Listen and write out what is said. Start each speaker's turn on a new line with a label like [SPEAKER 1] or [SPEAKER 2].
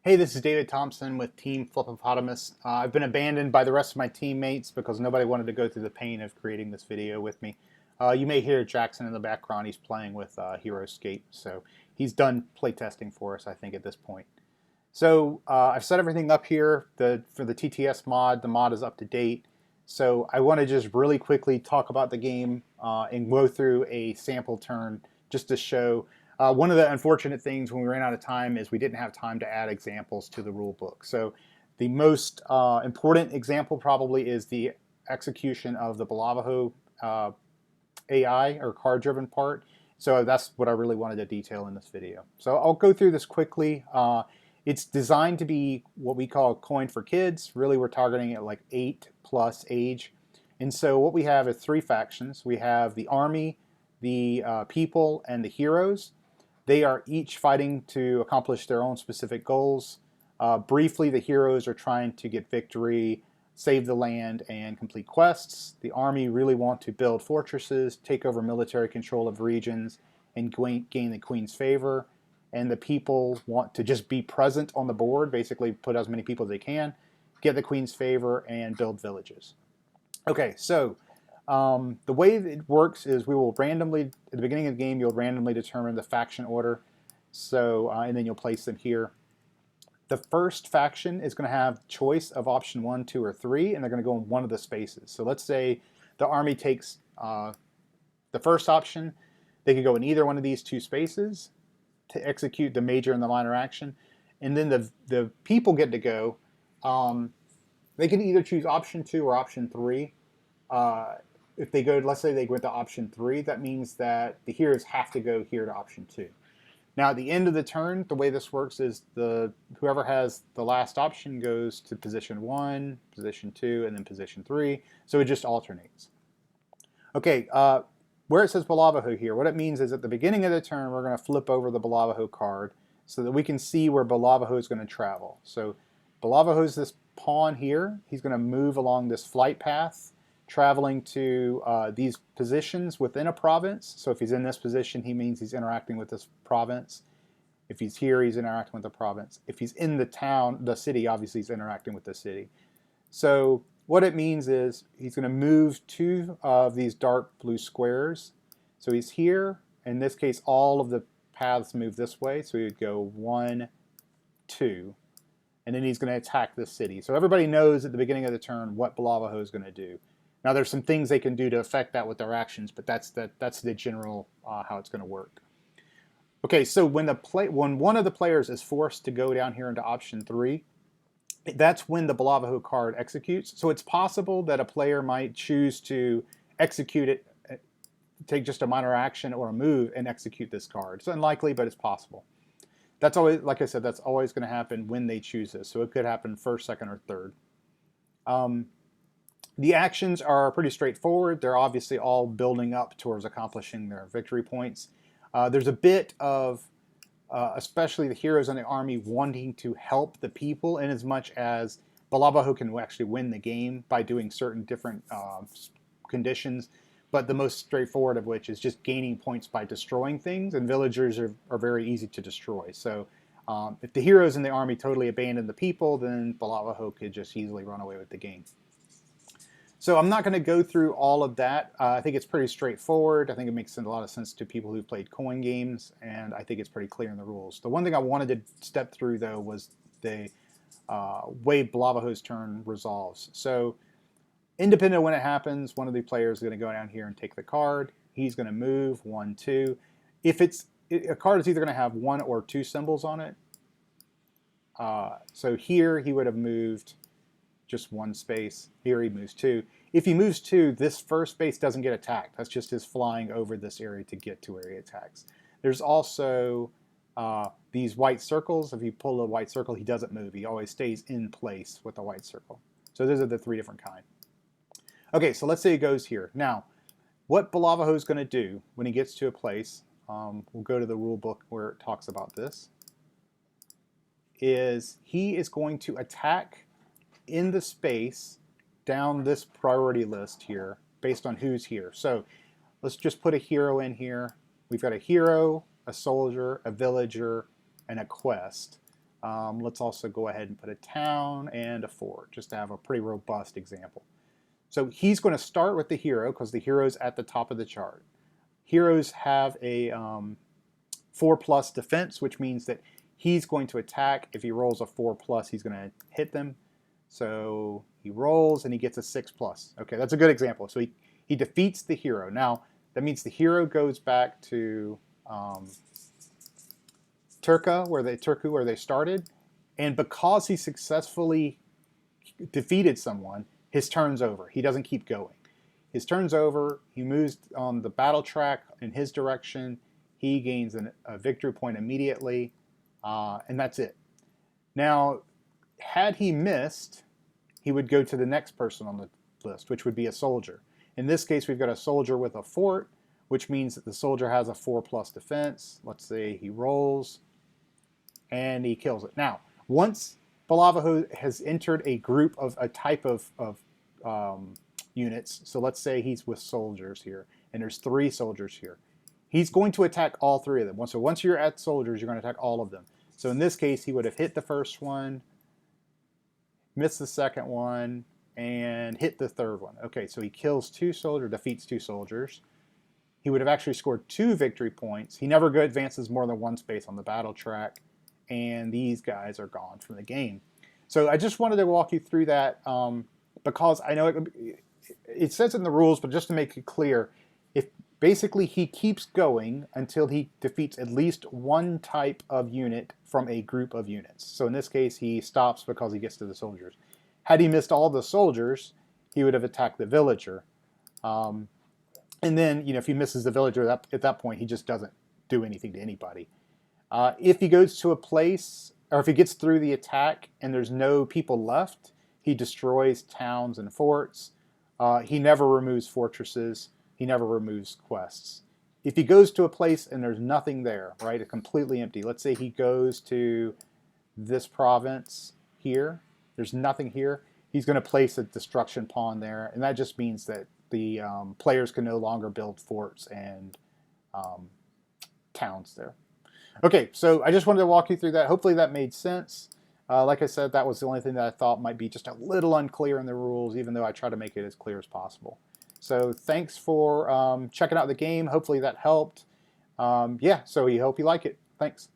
[SPEAKER 1] Hey, this is David Thompson with Team Fluffopotamus. I've been abandoned by the rest of my teammates because nobody wanted to go through the pain of creating this video with me. You may hear Jackson in the background. He's playing with HeroScape, so he's done playtesting for us, I think, at this point. So I've set everything up here for the TTS mod. The mod is up to date. So I want to just really quickly talk about the game and go through a sample turn just to show. One of the unfortunate things when we ran out of time is we didn't have time to add examples to the rule book. So the most important example probably is the execution of the Balavaho AI or card-driven part. So that's what I really wanted to detail in this video. So I'll go through this quickly. It's designed to be what we call a coin for kids. Really, we're targeting at like 8+ age. And so what we have is 3 factions. We have the army, the people, and the heroes. They are each fighting to accomplish their own specific goals. Briefly, the heroes are trying to get victory, save the land, and complete quests. The army really want to build fortresses, take over military control of regions, and gain the queen's favor. And the people want to just be present on the board, basically put as many people as they can, get the queen's favor, and build villages. Okay, so the way that it works is we will randomly, at the beginning of the game, you'll randomly determine the faction order. So, and then you'll place them here. The first faction is going to have choice of option 1, 2, or 3, and they're going to go in one of the spaces. So let's say the army takes the first option. They could go in either one of these 2 spaces to execute the major and the minor action. And then the people get to go. They can either choose option 2 or option 3. If they go, let's say they go to option 3, that means that the heroes have to go here to option 2. Now at the end of the turn, the way this works is whoever has the last option goes to position 1, position 2, and then position 3. So it just alternates. Okay, where it says Balavaho here, what it means is at the beginning of the turn, we're going to flip over the Balavaho card so that we can see where Balavaho is going to travel. So Balavaho is this pawn here. He's going to move along this flight path, traveling to these positions within a province. So if he's in this position, he means he's interacting with this province. If he's here, he's interacting with the province. If he's in the city, obviously he's interacting with the city. So what it means is he's going to move 2 of these dark blue squares. So he's here. In this case, all of the paths move this way. So he would go 1, 2. And then he's going to attack this city. So everybody knows at the beginning of the turn what Balavaho is going to do. Now there's some things they can do to affect that with their actions, but that's the general how it's going to work. Okay, so when one of the players is forced to go down here into option 3, that's when the Balavaho card executes. So it's possible that a player might choose to execute it, take just a minor action or a move and execute this card. It's unlikely, but it's possible. That's always, like I said, that's always going to happen when they choose this. So it could happen first, second, or third. The actions are pretty straightforward. They're obviously all building up towards accomplishing their victory points. There's a bit of, especially the heroes in the army, wanting to help the people in as much as Balavaho can actually win the game by doing certain different conditions. But the most straightforward of which is just gaining points by destroying things, and villagers are very easy to destroy. So if the heroes in the army totally abandon the people, then Balavaho could just easily run away with the game. So I'm not going to go through all of that. I think it's pretty straightforward. I think it makes a lot of sense to people who've played coin games, and I think it's pretty clear in the rules. The one thing I wanted to step through, though, was the way Balavaho's turn resolves. So independent of when it happens, one of the players is going to go down here and take the card. He's going to move 1, 2. If a card is either going to have 1 or 2 symbols on it. So here he would have moved just 1 space. Here he moves 2. If he moves 2, this first space doesn't get attacked. That's just his flying over this area to get to where he attacks. There's also these white circles. If you pull a white circle, he doesn't move. He always stays in place with the white circle. So those are the 3 different kinds. Okay, so let's say he goes here. Now, what Balavaho is going to do when he gets to a place, we'll go to the rule book where it talks about this, is he is going to attack in the space down this priority list here based on who's here. So let's just put a hero in here. We've got a hero, a soldier, a villager, and a quest. Let's also go ahead and put a town and a fort, just to have a pretty robust example. So he's going to start with the hero, because the hero's at the top of the chart. Heroes have a 4+ defense, which means that he's going to attack. If he rolls a 4+, he's going to hit them. So he rolls and he gets a 6+. Okay, that's a good example. So he defeats the hero. Now, that means the hero goes back to Turku, where they started. And because he successfully defeated someone, his turn's over. He doesn't keep going. His turn's over. He moves on the battle track in his direction. He gains a victory point immediately, and that's it. Now, had he missed, he would go to the next person on the list, which would be a soldier. In this case, we've got a soldier with a fort, which means that the soldier has a 4+ defense. Let's say he rolls, and he kills it. Now, once Balavaho has entered a type of units, so let's say he's with soldiers here, and there's 3 soldiers here. He's going to attack all 3 of them. So once you're at soldiers, you're going to attack all of them. So in this case, he would have hit the first one, missed the second one, and hit the third one. Okay, so he kills 2 soldiers, defeats 2 soldiers. He would have actually scored 2 victory points. He never advances more than 1 space on the battle track, and these guys are gone from the game. So I just wanted to walk you through that because I know it says in the rules, but just to make it clear, if basically he keeps going until he defeats at least 1 type of unit from a group of units. So in this case, he stops because he gets to the soldiers. Had he missed all the soldiers, he would have attacked the villager. And then, if he misses the villager, at that point, he just doesn't do anything to anybody. If he goes to a place, or if he gets through the attack and there's no people left, he destroys towns and forts. He never removes fortresses. He never removes quests. If he goes to a place and there's nothing there, right, it's completely empty. Let's say he goes to this province here. There's nothing here. He's going to place a destruction pawn there, and that just means that the players can no longer build forts and towns there. Okay, so I just wanted to walk you through that. Hopefully that made sense. Like I said, that was the only thing that I thought might be just a little unclear in the rules, even though I try to make it as clear as possible. So thanks for checking out the game. Hopefully that helped. Yeah, so we hope you like it. Thanks.